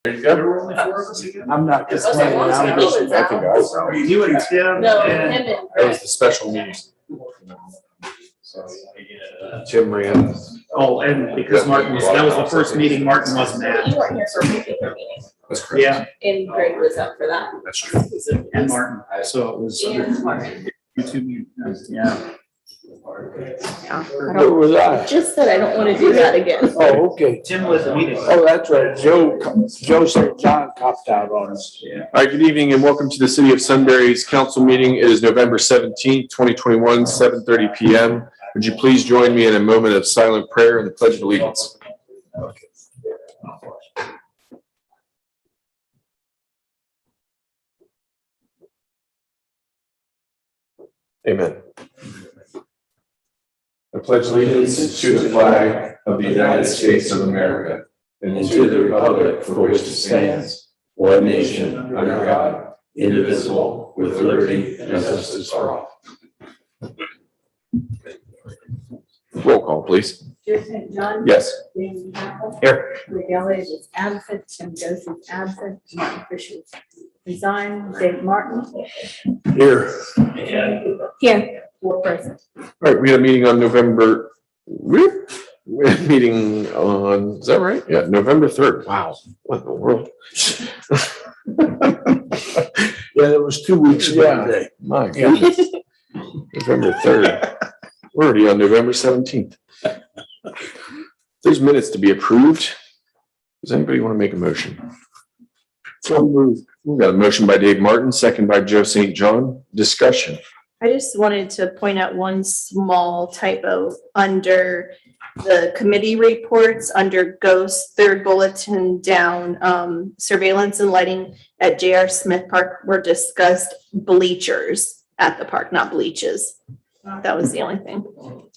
There you go. I'm not just playing around. I think I was. You and Tim No, and him and That was Greg. the special meeting. Tim ran. oh, and because Martin was, that was the first meeting Martin wasn't You at. weren't here for a regular meeting, That's correct. Yeah, and Greg was up for that. That's true. and Martin, so it was And Martin. YouTube, yeah. Yeah. Where was I? Just that I don't want to do that again. Oh, okay. Tim was the meeting. Oh, that's right. Joe St. John copped out on us. Yeah. All right, good evening and welcome to the City of Sunbury's council meeting. It is November 17th, 2021, 7:30 p.m. Would you please join me in a moment of silent prayer and the Pledge of Allegiance? Amen. I pledge allegiance to the flag of the United States of America and to the republic for which it stands, one nation under God, indivisible, with liberty and justice for all. Roll call, please. Joe St. John. Yes. James Apple. Here. Rick Elliott is absent, Tim Joseph's absent, Martin Fisher resigned, Dave Martin. Here. Here. Four present. All right, we had a meeting on November, we had a meeting on, is that right? Yeah, November 3rd. Wow, what in the world? Yeah, that was 2 weeks ago today. My goodness. November 3rd. We're already on November 17th. There's minutes to be approved. Does anybody want to make a motion? So moved. We've got a motion by Dave Martin, second by Joe St. John. Discussion. I just wanted to point out one small typo under the committee reports, under GHOST, third bulletin down, surveillance and lighting at J.R. Smith Park were discussed bleachers at the park, not bleaches. That was the only thing.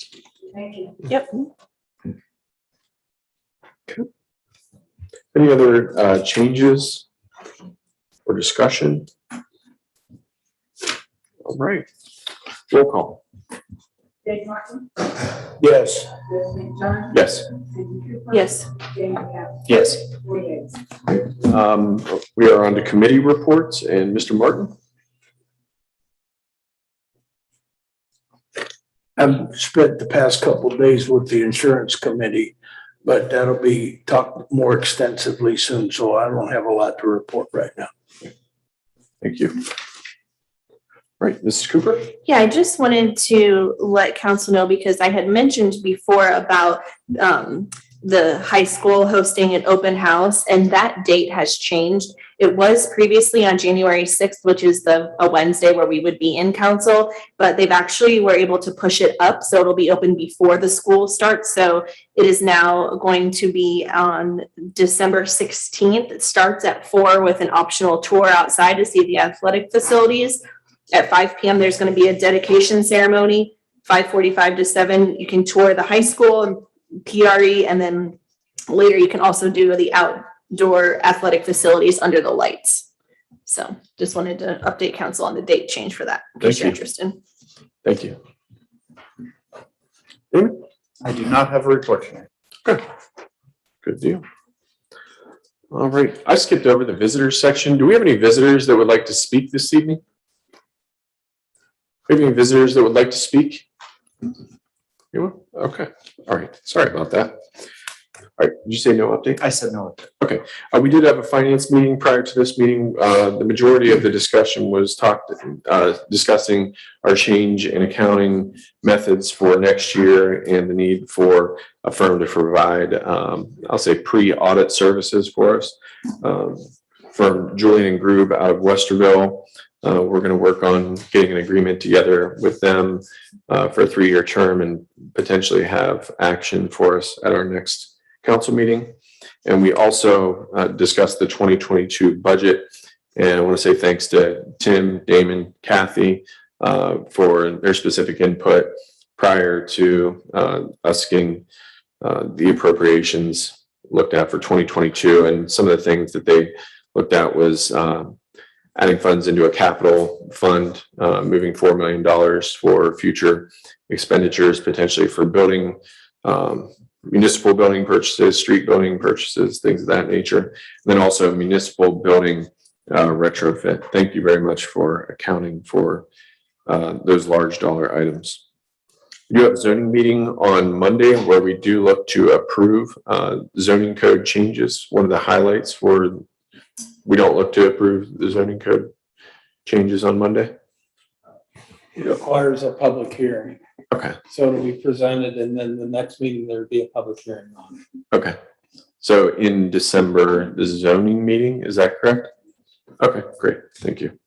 Thank you. Yep. Any other changes or discussion? All right. Roll call. Dave Martin. Yes. Joe St. John. Yes. Cindy Cooper. Yes. James Apple. Yes. 4 yeas. We are on to committee reports and Mr. Martin. I've spent the past couple of days with the insurance committee, but that'll be talked more extensively soon, so I don't have a lot to report right now. Thank you. All right, Mrs. Cooper. Yeah, I just wanted to let council know, because I had mentioned before about the high school hosting an open house, and that date has changed. It was previously on January 6th, which is a Wednesday where we would be in council, but they've actually were able to push it up, so it'll be open before the school starts. So it is now going to be on December 16th. It starts at 4 with an optional tour outside to see the athletic facilities. At 5 p.m., there's going to be a dedication ceremony. 5:45 to 7, you can tour the high school and PRE, and then later you can also do the outdoor athletic facilities under the lights. So just wanted to update council on the date change for that, in case you're interested. Thank you. David? I do not have a report tonight. Good deal. All right, I skipped over the visitors section. Do we have any visitors that would like to speak this evening? Do we have any visitors that would like to speak? Anyone? Okay, all right, sorry about that. All right, did you say no update? I said no. We did have a finance meeting prior to this meeting. The majority of the discussion was discussing our change in accounting methods for next year and the need for a firm to provide, I'll say pre-audit services for us. From Julian and Grube out of Westerville. We're going to work on getting an agreement together with them for a 3-year term and potentially have action for us at our next council meeting. And we also discussed the 2022 budget. And I want to say thanks to Tim, Damon, Kathy for their specific input prior to us getting the appropriations looked at for 2022. And some of the things that they looked at was adding funds into a capital fund, moving $4 million for future expenditures, potentially for building municipal building purchases, street building purchases, things of that nature. And then also municipal building retrofit. Thank you very much for accounting for those large dollar items. We do have a zoning meeting on Monday where we do look to approve zoning code changes. One of the highlights we don't look to approve the zoning code changes on Monday. It requires a public hearing. Okay. So it'll be presented and then the next meeting, there'd be a public hearing on it. Okay. So in December, the zoning meeting, is that correct? Okay, great. Thank you.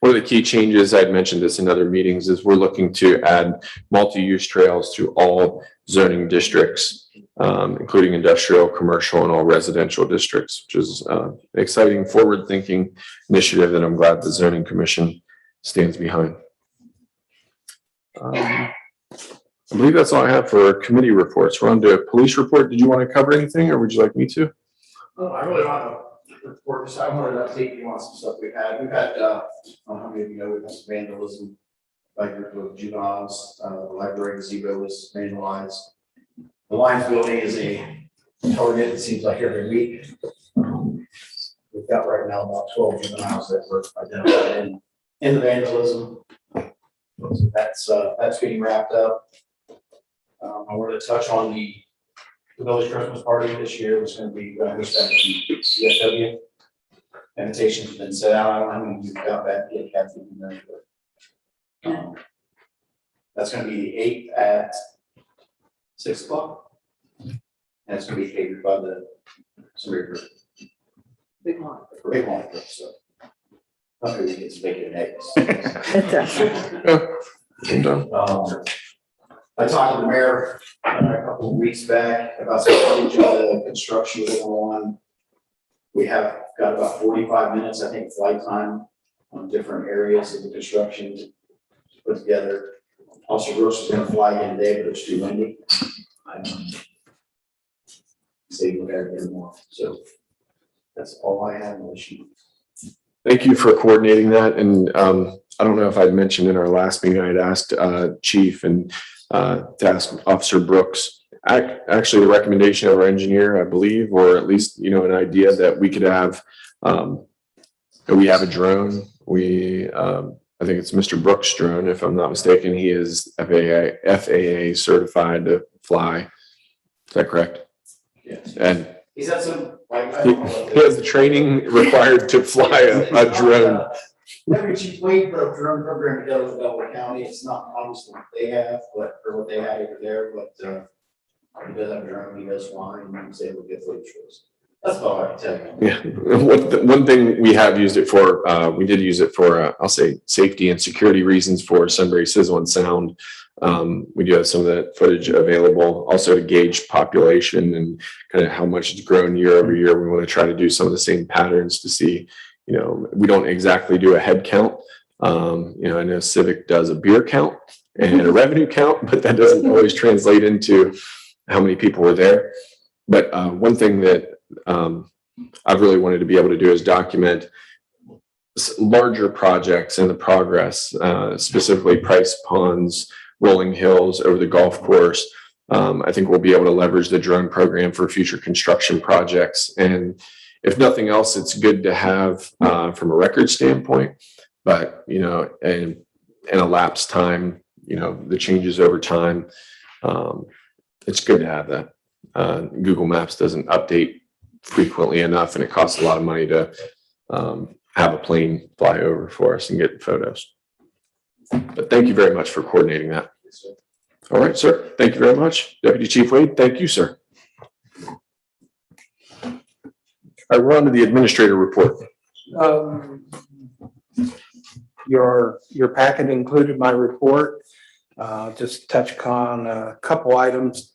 One of the key changes, I'd mentioned this in other meetings, is we're looking to add multi-use trails to all zoning districts, including industrial, commercial, and all residential districts, which is an exciting forward-thinking initiative that I'm glad the Zoning Commission stands behind. I believe that's all I have for committee reports. We're on to police report. Did you want to cover anything or would you like me to? Oh, I really want to report this. I wanted to update you on some stuff we've had. We've had, I don't know how many of you know, we've had some vandalism by a group of juveniles. The library gazebo was vandalized. The Lions building is a target, it seems like every week. We've got right now about 12 juveniles that were identified in the vandalism. So that's getting wrapped up. I wanted to touch on the village Christmas party this year was going to be, CSW. Invitation's been sent out. I don't know how many you've got back yet, Kathy. But, that's going to be the 8th at 6 o'clock. And it's going to be catered by the Surrey Big one. Big one. So hopefully we get some bacon and eggs. I talked to the mayor a couple of weeks back about some footage of the construction going on. We have got about 45 minutes, I think, flight time on different areas of the construction to put together. Officer Brooks is going to fly in today, but it's too windy. See, we gotta get more. So that's all I have on the sheet. Thank you for coordinating that. And I don't know if I'd mentioned in our last meeting, I'd asked Chief and to ask Officer Brooks, actually the recommendation of our engineer, I believe, or at least, an idea that we could have, we have a drone. I think it's Mr. Brooks' drone, if I'm not mistaken. He is FAA certified to fly. Is that correct? Yes. And He's had some, he has the training required to fly a drone. Every Chief Wade put a drone program together with Delaware County. It's not obviously what they have, but for what they had over there, but he does have a drone, he does fly, and he's able to get footage for us. That's all I can tell you. Yeah, one thing we have used it for, we did use it for, I'll say, safety and security reasons for Sunbury Sizzle and Sound. We do have some of that footage available, also to gauge population and kind of how much it's grown year over year. We want to try to do some of the same patterns to see, we don't exactly do a head count. I know Civic does a beer count and a revenue count, but that doesn't always translate into how many people were there. But one thing that I've really wanted to be able to do is document larger projects and the progress, specifically Price Ponds, Rolling Hills over the golf course. I think we'll be able to leverage the drone program for future construction projects. And if nothing else, it's good to have from a record standpoint, but, and elapsed time, the changes over time. It's good to have that. Google Maps doesn't update frequently enough, and it costs a lot of money to have a plane fly over for us and get photos. But thank you very much for coordinating that. All right, sir. Thank you very much. Deputy Chief Wade, thank you, sir. All right, we're on to the administrator report. Your packet included my report. Just touch on a couple items.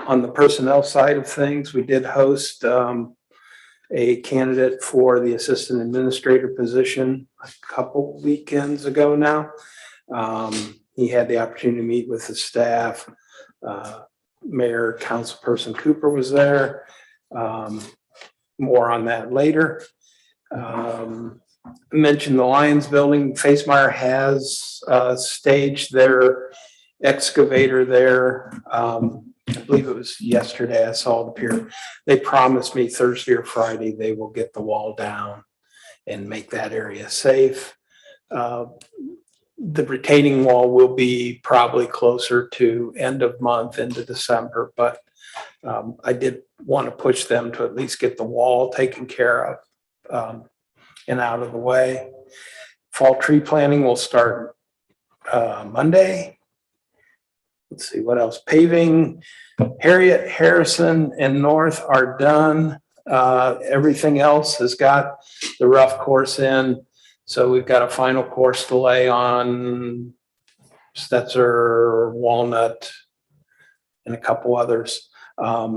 On the personnel side of things, we did host a candidate for the assistant administrator position a couple weekends ago now. He had the opportunity to meet with the staff. Mayor, Councilperson Cooper was there. More on that later. Mentioned the Lions building. Facemeyer has staged their excavator there I believe it was yesterday, I saw it appear. They promised me Thursday or Friday, they will get the wall down and make that area safe. The retaining wall will be probably closer to end of month into December, but I did want to push them to at least get the wall taken care of and out of the way. Fall tree planting will start Monday. Let's see, what else? Paving, Harriet, Harrison, and North are done. Everything else has got the rough course in. So we've got a final course to lay on Stetzer, Walnut, and a couple others. I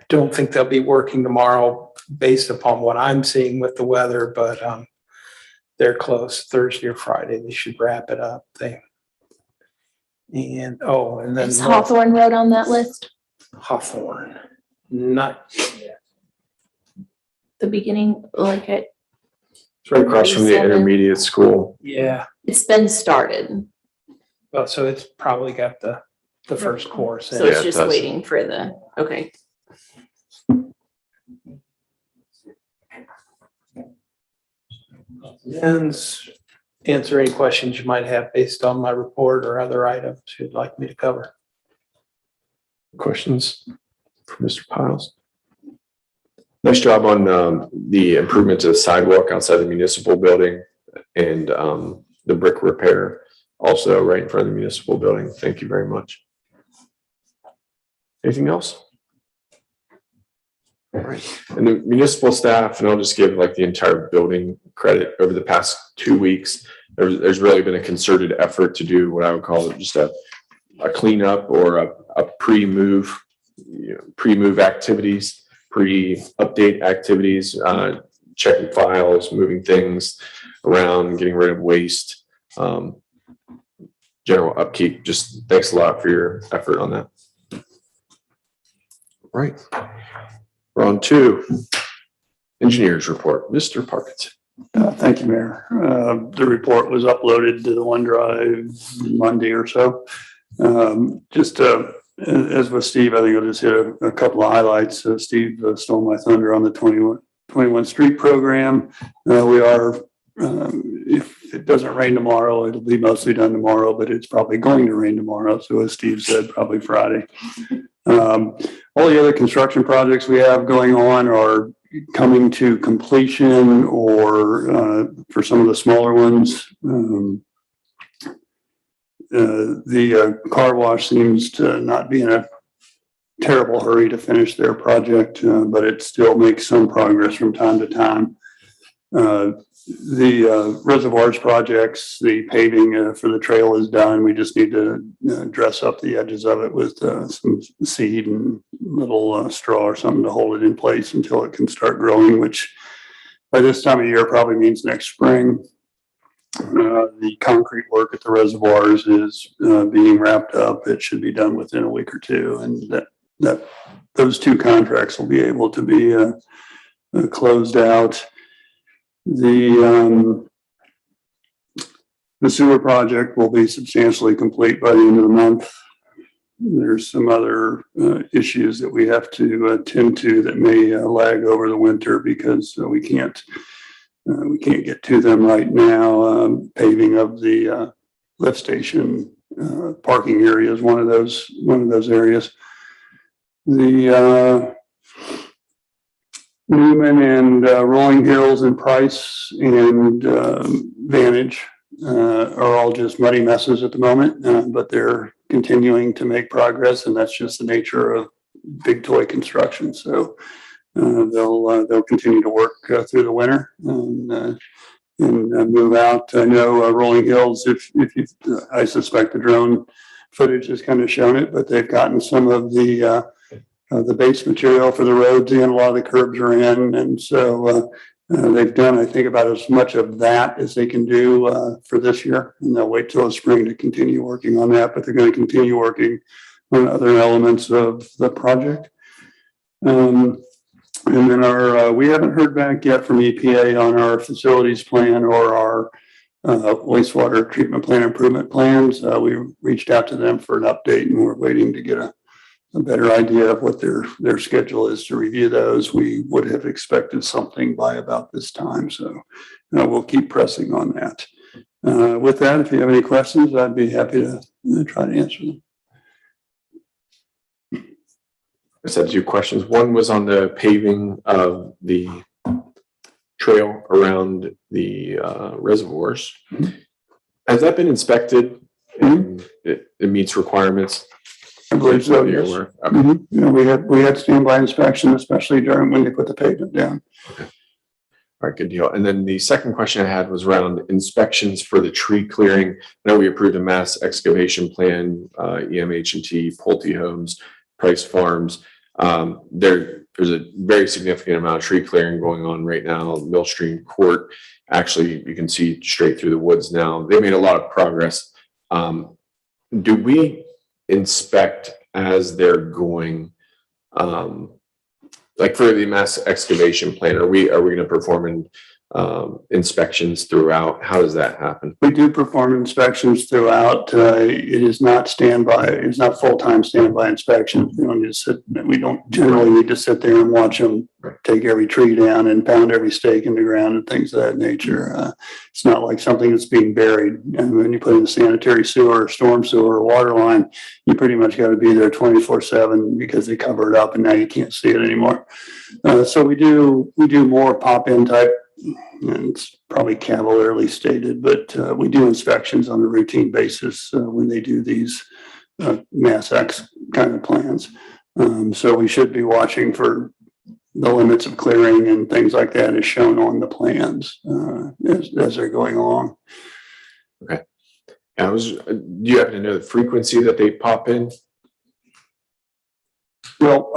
don't think they'll be working tomorrow based upon what I'm seeing with the weather, but they're close Thursday or Friday. They should wrap it up. And then Is Hawthorne Road on that list? Hawthorne, not The beginning, like It's right across from the 37. intermediate school. yeah. it's been started, Well, so it's probably got the first course. so in. it's it just does. waiting for okay. And answer any questions you might have based on my report or other items you'd like me to cover. Questions for Mr. Piles? Nice job on the improvement to the sidewalk outside the municipal building and the brick repair also right in front of the municipal building. Thank you very much. Anything else? All right. And the municipal staff, and I'll just give like the entire building credit over the past 2 weeks. There's really been a concerted effort to do what I would call just a cleanup or a pre-move activities, pre-update activities, checking files, moving things around, getting rid of waste, general upkeep. Just thanks a lot for your effort on that. Right. We're on to engineers report. Mr. Parkinson. Thank you, Mayor. The report was uploaded to the OneDrive Monday or so. As with Steve, I think I'll just hit a couple of highlights. Steve stole my thunder on the 21 Street program. We are, if it doesn't rain tomorrow, it'll be mostly done tomorrow, but it's probably going to rain tomorrow. So as Steve said, probably Friday. All the other construction projects we have going on are coming to completion, or for some of the smaller ones, the car wash seems to not be in a terrible hurry to finish their project, but it still makes some progress from time to time. The reservoirs projects, the paving for the trail is done. We just need to dress up the edges of it with some seed and little straw or something to hold it in place until it can start growing, which by this time of year probably means next spring. The concrete work at the reservoirs is being wrapped up. It should be done within a week or two, and that those two contracts will be able to be closed out. The sewer project will be substantially complete by the end of the month. There's some other issues that we have to attend to that may lag over the winter because we can't get to them right now. Paving of the lift station parking area is one of those areas. The Newman and Rolling Hills and Price and Vantage are all just muddy messes at the moment, but they're continuing to make progress, and that's just the nature of big toy construction. So they'll continue to work through the winter and move out. I know Rolling Hills, I suspect the drone footage has kind of shown it, but they've gotten some of the base material for the roads in, a lot of the curbs are in, and so they've done, I think, about as much of that as they can do for this year, and they'll wait till the spring to continue working on that, but they're going to continue working on other elements of the project. And then we haven't heard back yet from EPA on our facilities plan or our wastewater treatment plant improvement plans. We reached out to them for an update and we're waiting to get a better idea of what their schedule is to review those. We would have expected something by about this time. So we'll keep pressing on that. With that, if you have any questions, I'd be happy to try to answer them. I just had two questions. One was on the paving of the trail around the reservoirs. Has that been inspected and it meets requirements? I believe so, yes. Okay. Mhm. You know, we had standby inspection, especially during when they put the pavement down. All right, good deal. And then the second question I had was around inspections for the tree clearing. I know we approved a mass excavation plan, EMH&T, Pulte Homes, Price Farms. There's a very significant amount of tree clearing going on right now. Millstream Court, actually, you can see straight through the woods now. They made a lot of progress. Do we inspect as they're going? Like for the mass excavation plan, are we going to perform inspections throughout? How does that happen? We do perform inspections throughout. It is not standby. It's not full-time standby inspections. We don't generally need to sit there and watch them take every tree down and pound every stake in the ground and things of that nature. It's not like something that's being buried. And when you put in a sanitary sewer, or storm sewer, or water line, you pretty much got to be there 24/7 because they cover it up and now you can't see it anymore. So we do more pop-in type. And it's probably cavalierly stated, but we do inspections on a routine basis when they do these mass X kind of plans. So we should be watching for the limits of clearing and things like that as shown on the plans as they're going along. Okay. Do you happen to know the frequency that they pop in? Well,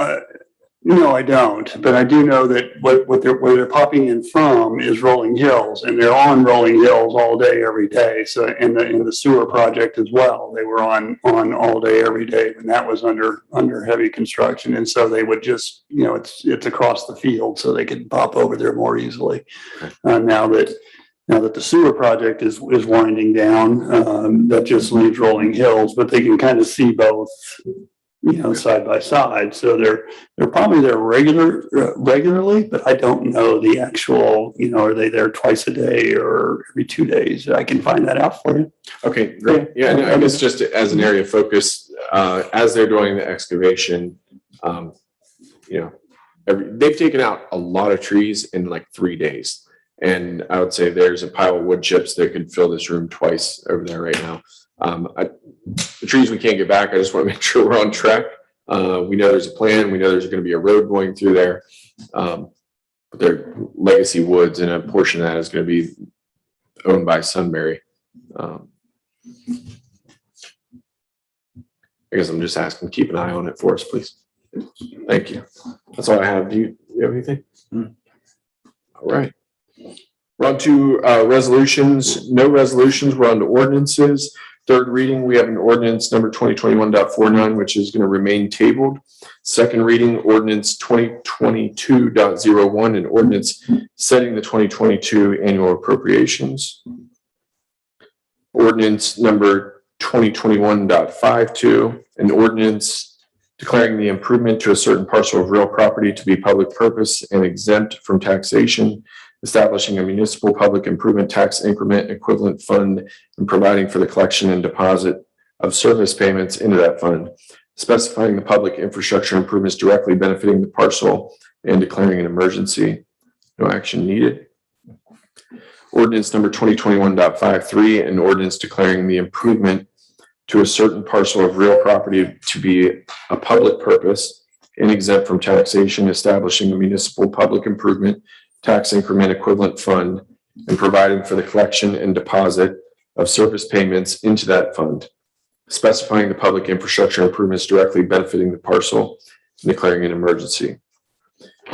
no, I don't, but I do know that where they're popping in from is Rolling Hills, and they're on Rolling Hills all day, every day. So in the sewer project as well, they were on all day, every day when that was under heavy construction. And so they would just, it's across the field, so they could pop over there more easily. Now that the sewer project is winding down, that just leaves Rolling Hills, but they can kind of see both, side by side. So they're probably there regularly, but I don't know the actual, are they there twice a day or every 2 days? I can find that out for you. Okay, great. Yeah, and I guess just as an area of focus, as they're doing the excavation, they've taken out a lot of trees in like 3 days. And I would say there's a pile of wood chips that could fill this room twice over there right now. The trees we can't get back, I just want to make sure we're on track. We know there's a plan. We know there's going to be a road going through there. But they're legacy woods, and a portion of that is going to be owned by Sunbury. I guess I'm just asking, keep an eye on it for us, please. Thank you. That's all I have. Do you have anything? All right. We're on to resolutions. No resolutions. We're on to ordinances. Third reading, we have an ordinance number 2021.49, which is going to remain tabled. Second reading, ordinance 2022.01, an ordinance setting the 2022 annual appropriations. Ordinance number 2021.52, an ordinance declaring the improvement to a certain parcel of real property to be public purpose and exempt from taxation, establishing a municipal public improvement tax increment equivalent fund and providing for the collection and deposit of service payments into that fund, specifying the public infrastructure improvements directly benefiting the parcel and declaring an emergency. No action needed. Ordinance number 2021.53, an ordinance declaring the improvement to a certain parcel of real property to be a public purpose and exempt from taxation, establishing a municipal public improvement tax increment equivalent fund and providing for the collection and deposit of service payments into that fund, specifying the public infrastructure improvements directly benefiting the parcel and declaring an emergency.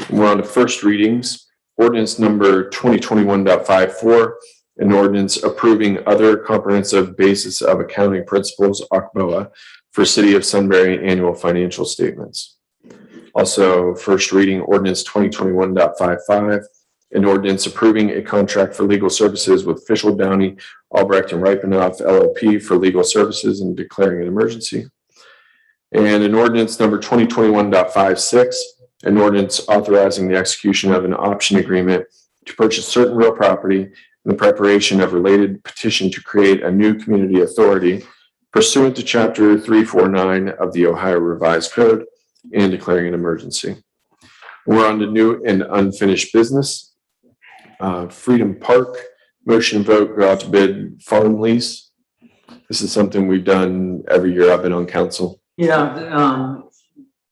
And we're on to first readings. Ordinance number 2021.54, an ordinance approving other comprehensive basis of accounting principles, OCBOA, for City of Sunbury annual financial statements. Also, first reading ordinance 2021.55, An ordinance approving a contract for legal services with Fischel Downey, Albrecht and Ripenoff LLP for legal services and declaring an emergency. And an ordinance number 2021.56, an ordinance authorizing the execution of an option agreement to purchase certain real property and the preparation of related petition to create a new community authority pursuant to Chapter 349 of the Ohio Revised Code and declaring an emergency. We're on to new and unfinished business. Freedom Park, motion vote, go out to bid farm lease. This is something we've done every year I've been on council. Yeah,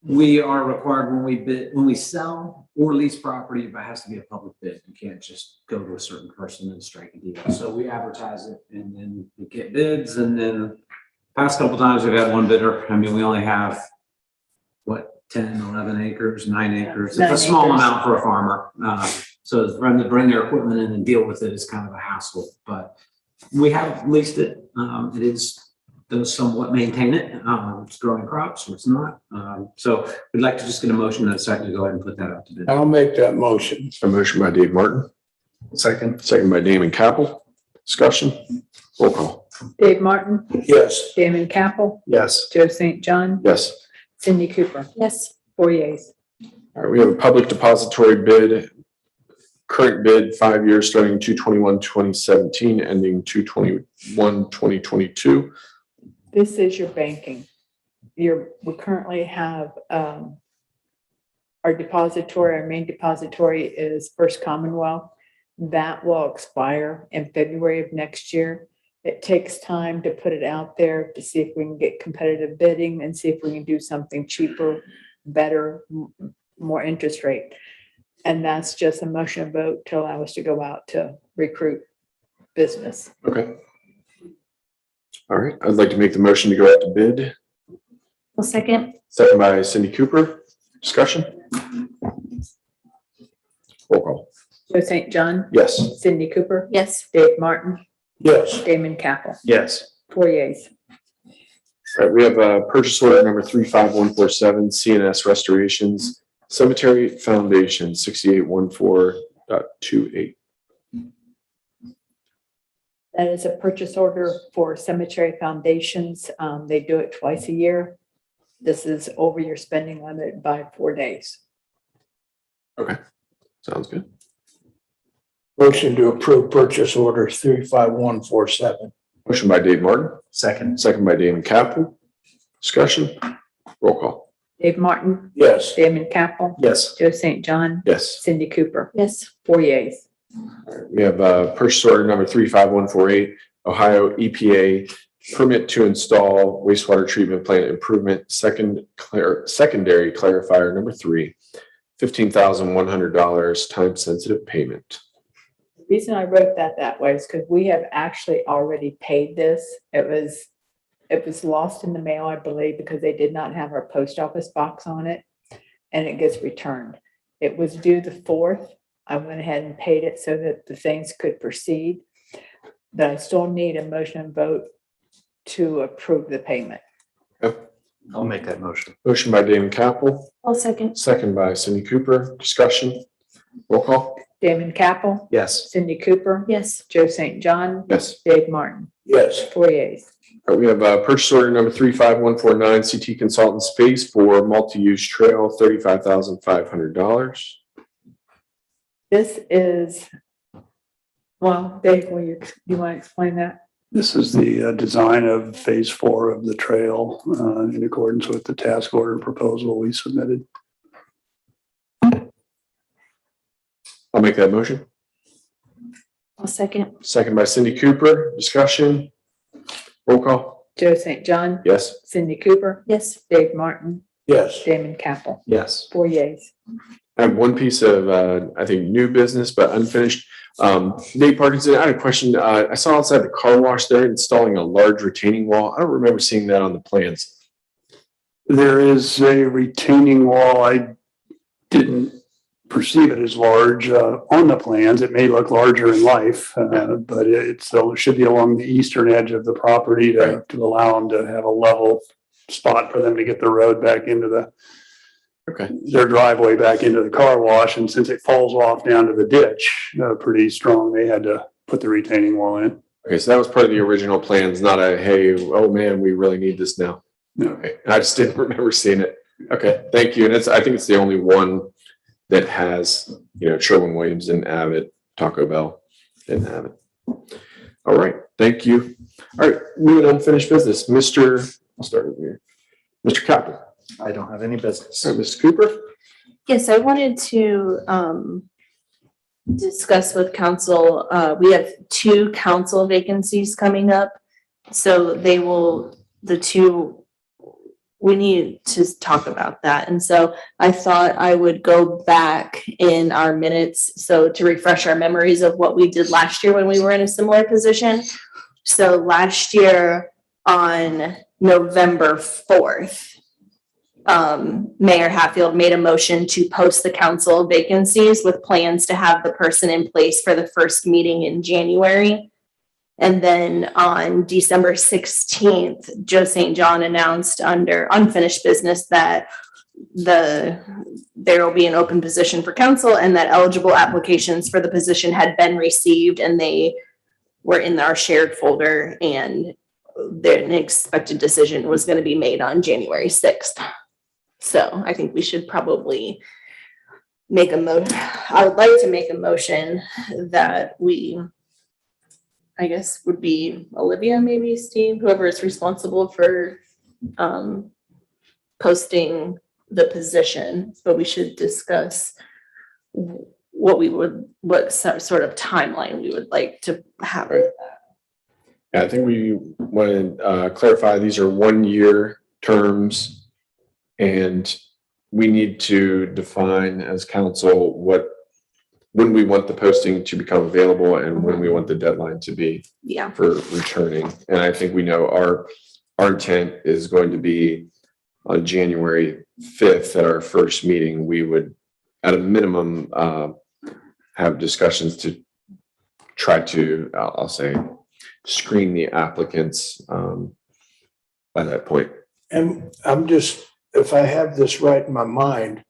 we are required when we sell or lease property, if it has to be a public bid. You can't just go to a certain person and strike a deal. So we advertise it and then we get bids, and then past couple times we've had one bidder. I mean, we only have 10, 11 acres, 9 acres. It's a small amount for a farmer. So for them to bring their equipment in and deal with it is kind of a hassle, but we have leased it. It does somewhat maintain it. It's growing crops or it's not. So we'd like to just get a motion and a second to go ahead and put that out to bid. I'll make that motion. A motion by Dave Martin, Second. second by Damon Capel. Discussion, roll call. Dave Martin, Yes. Damon Capel, Yes. Joe St. John, Yes. Cindy Cooper, Yes. 4 yeas. All right, we have a public depository bid. Current bid, 5 years, starting 2/21/2017, ending 2/21/2022. This is your banking. We currently have, our depository, our main depository is First Commonwealth. That will expire in February of next year. It takes time to put it out there to see if we can get competitive bidding and see if we can do something cheaper, better, more interest rate. And that's just a motion vote to allow us to go out to recruit business. Okay. All right, I'd like to make the motion to go out to bid. Well, second. Second by Cindy Cooper. Discussion? Roll call. Joe St. John, Yes. Cindy Cooper, Yes. Dave Martin, Yes. Damon Capel, Yes. 4 yeas. All right, we have purchase order number 35147, CNS Restorations, Cemetery Foundation, 6814.28. That is a purchase order for cemetery foundations. They do it twice a year. This is over your spending limit by 4 days. Sounds good. Motion to approve purchase order 35147. Motion by Dave Martin, Second. second by Damon Capel. Discussion? Roll call. Dave Martin, Yes. Damon Capel, Yes. Joe St. John, Yes. Cindy Cooper, Yes. 4 yeas. All right, we have purchase order number 35148, Ohio EPA permit to install wastewater treatment plant improvement, secondary clarifier number 3, $15,100 time sensitive payment. The reason I wrote that way is because we have actually already paid this. It was lost in the mail, I believe, because they did not have our post office box on it, and it gets returned. It was due the 4th. I went ahead and paid it so that the things could proceed. But I still need a motion and vote to approve the payment. I'll make that motion. Motion by Damon Capel, I'll second. second by Cindy Cooper. Discussion? Roll call. Damon Capel, Yes. Cindy Cooper, Yes. Joe St. John, Yes. Dave Martin, Yes. 4 yeas. All right, we have purchase order number 35149, CT Consultants Phase 4 multi-use trail, $35,500. This is, well, Dave, you want to explain that? This is the design of phase 4 of the trail in accordance with the task order proposal we submitted. I'll make that motion. I'll second. Second by Cindy Cooper. Discussion? Roll call. Joe St. John, Yes. Cindy Cooper, Yes. Dave Martin, Yes. Damon Capel, Yes. 4 yeas. I have one piece of, I think, new business, but unfinished. Nate Parkinson, I had a question. I saw outside the car wash, they're installing a large retaining wall. I don't remember seeing that on the plans. There is a retaining wall. I didn't perceive it as large on the plans. It may look larger in life, but it should be along the eastern edge of the property to allow them to have a level spot for them to get the road back into Okay. their driveway back into the car wash. And since it falls off down to the ditch, pretty strong, they had to put the retaining wall in. Okay, so that was part of the original plans, not a, hey, oh man, we really need this now. No. Okay, I just didn't remember seeing it. Okay, thank you. And I think it's the only one that has, Sherwin-Williams didn't have it, Taco Bell didn't have it. All right, thank you. All right, moving on, unfinished business. I'll start over here. Mr. Kaplan. I don't have any business. All right, Ms. Cooper. Yes, I wanted to discuss with council. We have 2 council vacancies coming up. So we need to talk about that. And so I thought I would go back in our minutes. So to refresh our memories of what we did last year when we were in a similar position. So last year on November 4th, Mayor Hatfield made a motion to post the council vacancies with plans to have the person in place for the first meeting in January. And then on December 16th, Joe St. John announced under unfinished business that there will be an open position for council and that eligible applications for the position had been received and they were in our shared folder and an expected decision was going to be made on January 6th. So I think we should probably make I would like to make a motion that we, I guess would be Olivia, maybe Steve, whoever is responsible for posting the position, but we should discuss what sort of timeline we would like to have. Right. Yeah, I think we want to clarify these are 1-year terms and we need to define as council when we want the posting to become available and when we want the deadline to be for returning. And I think we know our intent is going to be on January 5th at our first meeting. We would, at a minimum, have discussions to try to, I'll say, screen the applicants by that point. And if I have this right in my mind,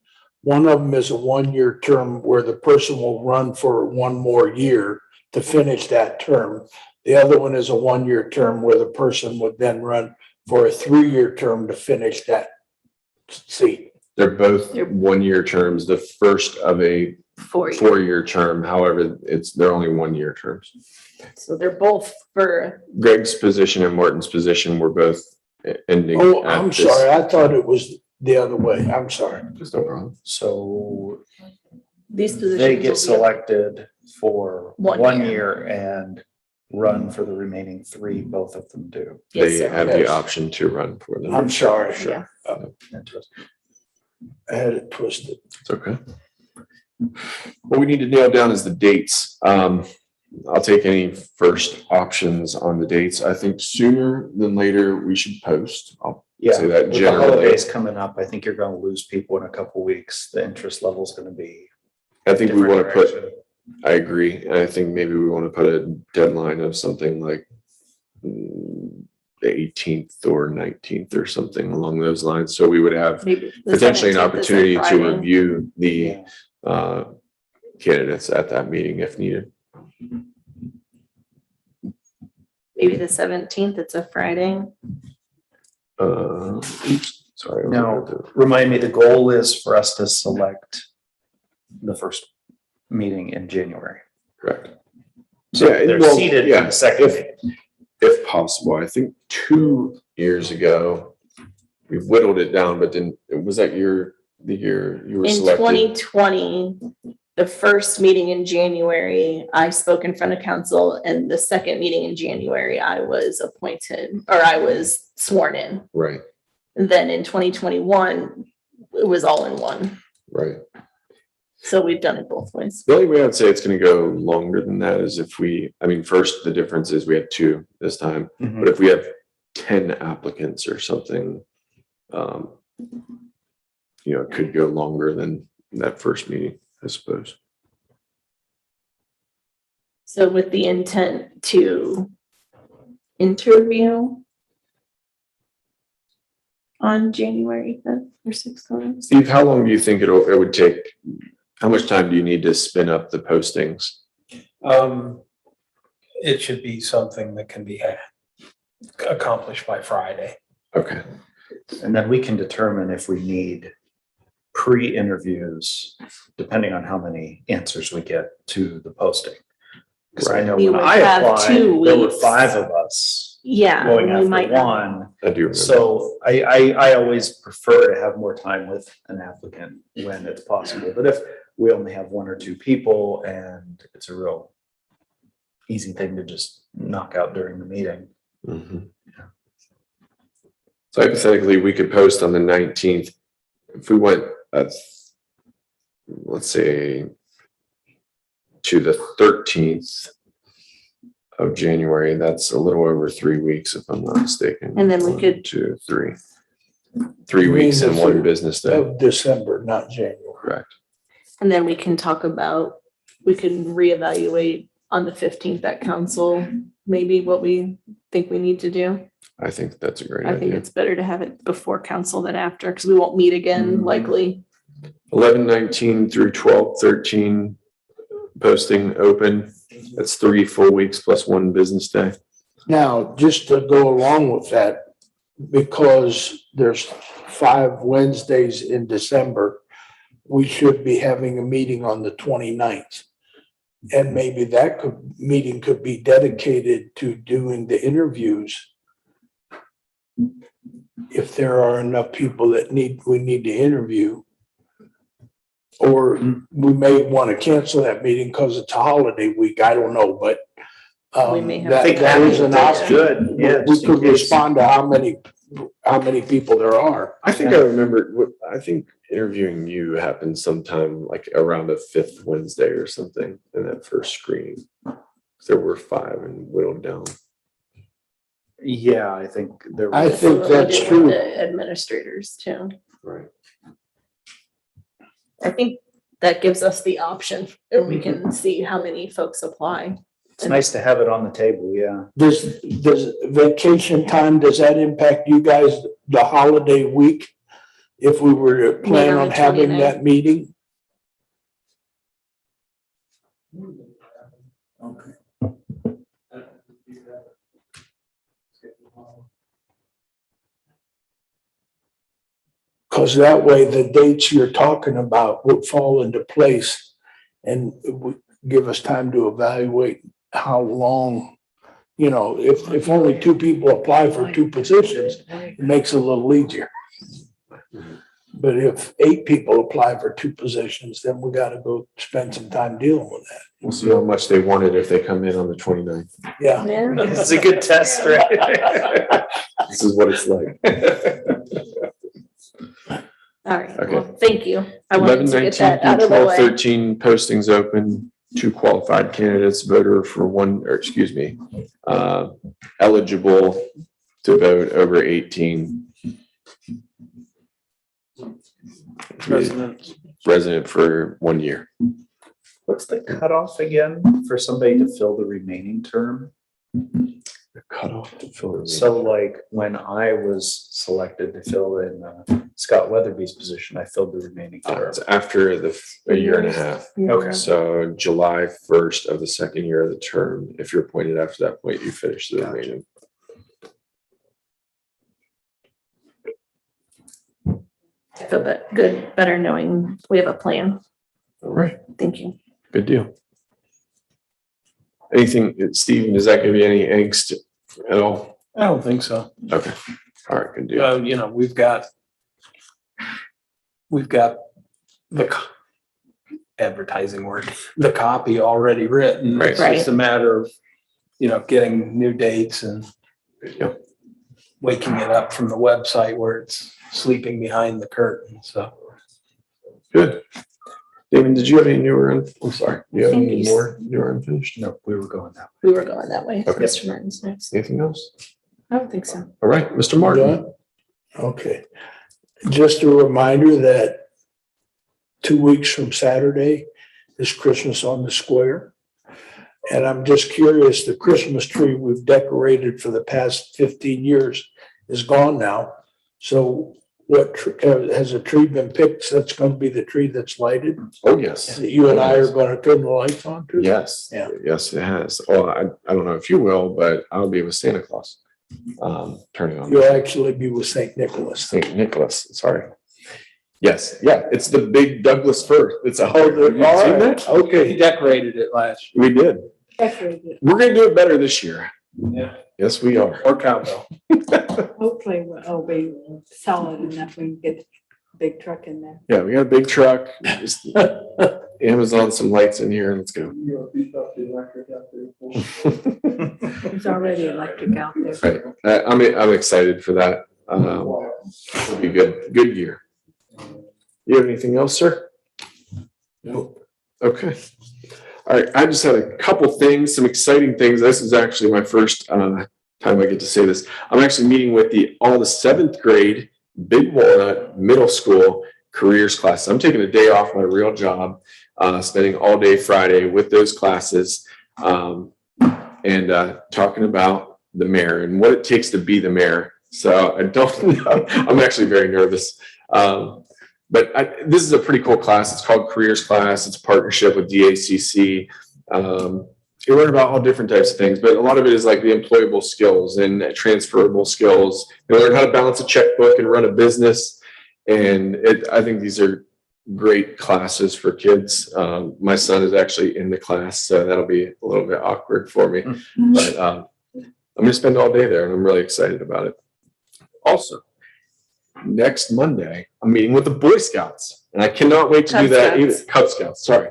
one of them is a 1-year term where the person will run for 1 more year to finish that term. The other one is a 1-year term where the person would then run for a 3-year term to finish that seat. They're both 1-year terms, the first of a 4-year term. However, they're only 1-year terms. So they're both for. Greg's position and Martin's position were both ending. Oh, I'm sorry. I thought it was the other way. I'm sorry. Just no problem. So These positions. they will get be- selected for 1 1 year. year and run for the remaining 3, both of them do. Yes, They sir. have the Yes. option to run for them. I'm sorry. Yeah. I had it twisted. It's okay. What we need to nail down is the dates. I'll take any first options on the dates. I think sooner than later we should post. I'll Yeah, say that with the generally. holidays coming up, I think you're going to lose people in a couple weeks. The interest level is going to be. I think we want to different put, direction. I agree. And I think maybe we want to put a deadline of something like the 18th or 19th or something along those lines. So we would have Maybe the potentially an 17th is a opportunity to Friday. review the Yeah. candidates at that meeting if needed. Maybe the 17th, it's a Friday. Oops, sorry. No, remind me, the goal is for us to select the first meeting in January. Correct. So Yeah, they're well, seated in yeah, the second if- meeting. If possible. I think 2 years ago, we whittled it down, but then, was that the year you were In selected? 2020, the first meeting in January, I spoke in front of council, and the second meeting in January, I was appointed, or I was sworn in. Right, And then in 2021, it was all in one. right. So we've done it both ways. The only way I'd say it's gonna go longer than that is if first, the difference is we had 2 this time, Mhm. but if we have 10 applicants or something, it could go longer than that first meeting, I suppose. So with the intent to interview, on January 5th or 6th. Steve, how long do you think it would take? How much time do you need to spin up the postings? It should be something that can be accomplished by Friday. Okay, And then we can determine if we need pre-interviews, depending on how many answers we get to the posting. Because I know We when would I have applied, 2 there were weeks. 5 of us Yeah. going we after might not. one. I do remember. So I always prefer to have more time with an applicant when it's possible. But if we only have 1 or 2 people and it's a real easy thing to just knock out during the meeting. Mhm. So hypothetically, we could post on the 19th. If we went, let's say, to the 13th of January, that's a little over 3 weeks, if I'm not mistaken. And then we 1, could- 2, 3. 3 You mean weeks and the 1 third- business day, Of December, not January. correct? And then we can talk about, we can reevaluate on the 15th at council, maybe what we think we need to do. I think that's a great I think idea. it's better to have it before council than after, because we won't meet again likely. 11/19 through 12/13 posting open. That's 3 full weeks plus 1 business day. Now, just to go along with that, because there's 5 Wednesdays in December, we should be having a meeting on the 29th. And maybe that meeting could be dedicated to doing the interviews. If there are enough people that we need to interview. Or we may want to cancel that meeting because it's a holiday week. I don't know, but We may have that to- that is an That's option. good. Yeah, We just in could case. respond to how many people there are. I think I remember, I think interviewing you happened sometime like around the 5th Wednesday or something in that first screening. There were 5 and whittled down. Yeah, I think there I was. think that's With true. the Administrators too. Right. I think that gives us the option and we can see how many folks apply. It's nice to have it on the table, yeah. Does vacation time, does that impact you guys, the holiday week? If we were to plan on on the having 29th. that meeting? Because that way the dates you're talking about would fall into place and it would give us time to evaluate how long, if only 2 people apply for 2 positions, it makes it a little easier. But if 8 people apply for 2 positions, then we gotta go spend some time dealing with that. We'll see how much they wanted if they come in on the 29th. Yeah. Yeah. It's a good test, right? This is what it's like. All right, Okay. well, thank you. I wanted 11, to get 19 that out through of the 12, way. 13 postings open, 2 qualified candidates, voter for 1, or excuse me, eligible to vote over 18. Resident for 1 year. What's the cutoff again for somebody to fill the remaining term? The cutoff to fill it. So like when I was selected to fill in Scott Weatherby's position, I filled the remaining term. It's after a year and a half. Okay. So July 1st of the 2nd year of the term, if you're appointed after that point, you finish the remaining. I feel better knowing we have a plan. All right, Thank you. good deal. Anything, Stephen, does that give you any angst at all? I don't think so. Okay, all right, good deal. We've got the advertising word, the copy already written. Right. It's just a matter of, getting new dates and Yep. waking it up from the website where it's sleeping behind the curtain. So Good. David, did you have any newer, I'm sorry, do you have Thank any you. more newer unfinished? No, we were going that We were going that way. Okay. Mr. Martin's next. Anything else? I don't think so. All right, Mr. Martin. Done? Okay. Just a reminder that 2 weeks from Saturday is Christmas on the Square. And I'm just curious, the Christmas tree we've decorated for the past 15 years is gone now. So has a tree been picked? That's gonna be the tree that's lighted? Oh, yes. That you and I are gonna turn the lights on to? Yes. Yeah. Yes, it has. Oh, I don't know if you will, but I'll be with Santa Claus. Turning on You'll actually be with St. Nicholas. St. Nicholas, sorry. Yes, yeah, it's the big Douglas fir. It's a. Oh, Have you all seen right, that? He okay. decorated it last year. We did. Decorated. We're gonna do it better this year. Yeah. Yes, we are. Or cowbell. Hopefully we'll be solid enough we can get a big truck in there. Yeah, we got a big truck. Just Amazon some lights in here. Let's go. There's already electric out there. Right. I'm excited for that. It'll be good year. You have anything else, sir? No. Okay. All right. I just had a couple things, some exciting things. This is actually my first time I get to say this. I'm actually meeting with all the 7th grade Big Walnut Middle School careers class. I'm taking a day off my real job, spending all day Friday with those classes, and talking about the mayor and what it takes to be the mayor. So I don't know. I'm actually very nervous. But this is a pretty cool class. It's called Careers Class. It's a partnership with DACC. You learn about all different types of things, but a lot of it is like the employable skills and transferable skills. You learn how to balance a checkbook and run a business. And I think these are great classes for kids. My son is actually in the class, so that'll be a little bit awkward for me. But I'm going to spend all day there, and I'm really excited about it. Also, next Monday, I'm meeting with the Boy Scouts, and I cannot wait to Cub do that either. Scouts. Cub Scouts, sorry.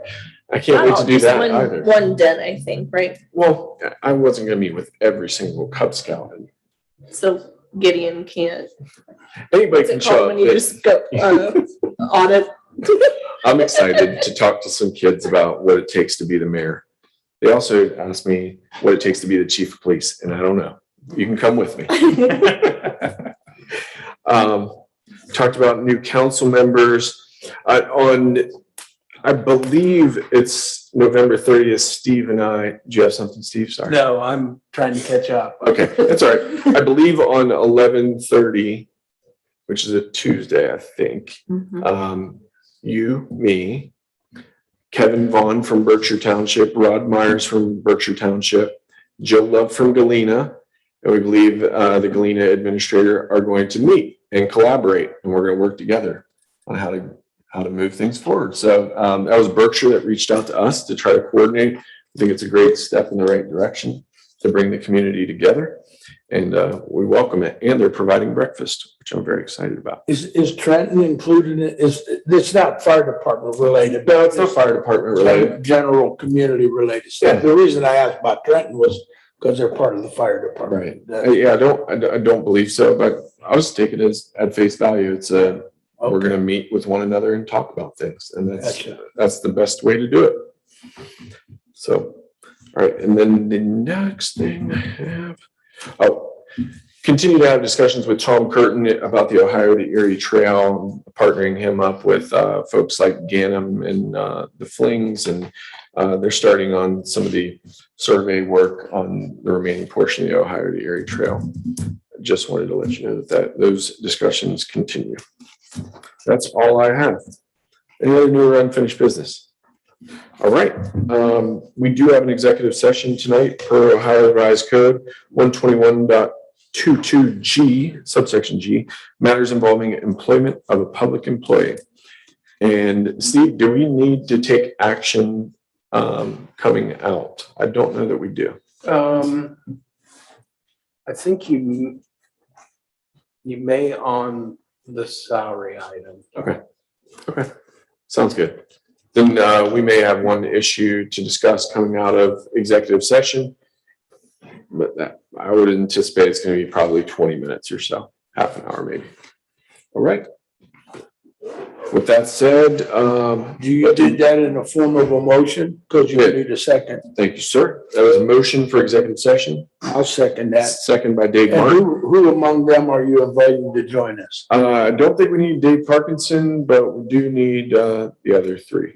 I can't wait to do Just that one- either. One den, I think, right? Well, I wasn't going to meet with every single Cub Scout. So Gideon can't. Anybody What's can it show called up. when you but just go audit? I'm excited to talk to some kids about what it takes to be the mayor. They also asked me what it takes to be the chief of police, and I don't know. You can come with me. Talked about new council members. I believe it's November 30th, Steve and I, do you have something, Steve? Sorry. No, I'm trying to catch up. Okay, that's all right. I believe on 11:30, which is a Tuesday, I think. You, me, Kevin Vaughn from Berkshire Township, Rod Myers from Berkshire Township, Joe Love from Galena, and we believe the Galena administrator are going to meet and collaborate, and we're going to work together on how to move things forward. So that was Berkshire that reached out to us to try to coordinate. I think it's a great step in the right direction to bring the community together, and we welcome it. And they're providing breakfast, which I'm very excited about. Is Trenton included in, it's not fire department related? No, it's not fire department related. General community related stuff. The reason I asked about Trenton was because they're part of the fire department. Right. Yeah, I don't believe so, but I was taking it as at face value. It's we're going to meet with one another and talk about things, and that's the best way to do it. So, all right, and then the next thing I have, continue to have discussions with Tom Curtin about the Ohio to Erie Trail, partnering him up with folks like Ganem and the Flings, and they're starting on some of the survey work on the remaining portion of the Ohio to Erie Trail. Just wanted to let you know that those discussions continue. That's all I have. Any other new or unfinished business? All right. We do have an executive session tonight per Ohio Revised Code 121.22G, subsection G, matters involving employment of a public employee. And Steve, do we need to take action coming out? I don't know that we do. I think you may on the salary item. Okay. Sounds good. Then we may have one issue to discuss coming out of executive session. But that I would anticipate it's going to be probably 20 minutes or so, half an hour maybe. All right. With that said, You did that in the form of a motion because you need a second. thank you, sir. That was a motion for executive session. I'll second that. Second by Dave And Martin. who among them are you inviting to join us? I don't think we need Dave Parkinson, but we do need the other three.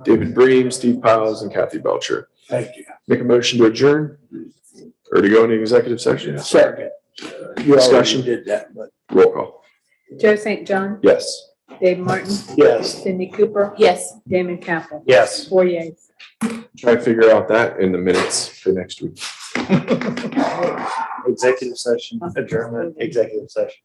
David Bream, Steve Piles, and Kathy Belcher. Thank you. Make a motion to adjourn or to go into executive session. Second. You already Discussion? did that, but Roll call. Joe St. John, Yes. Dave Martin, yes. Cindy Cooper, Yes. Damon Capel. Yes. 4 yeas. Try to figure out that in the minutes for next week. Executive session, adjournment, executive session.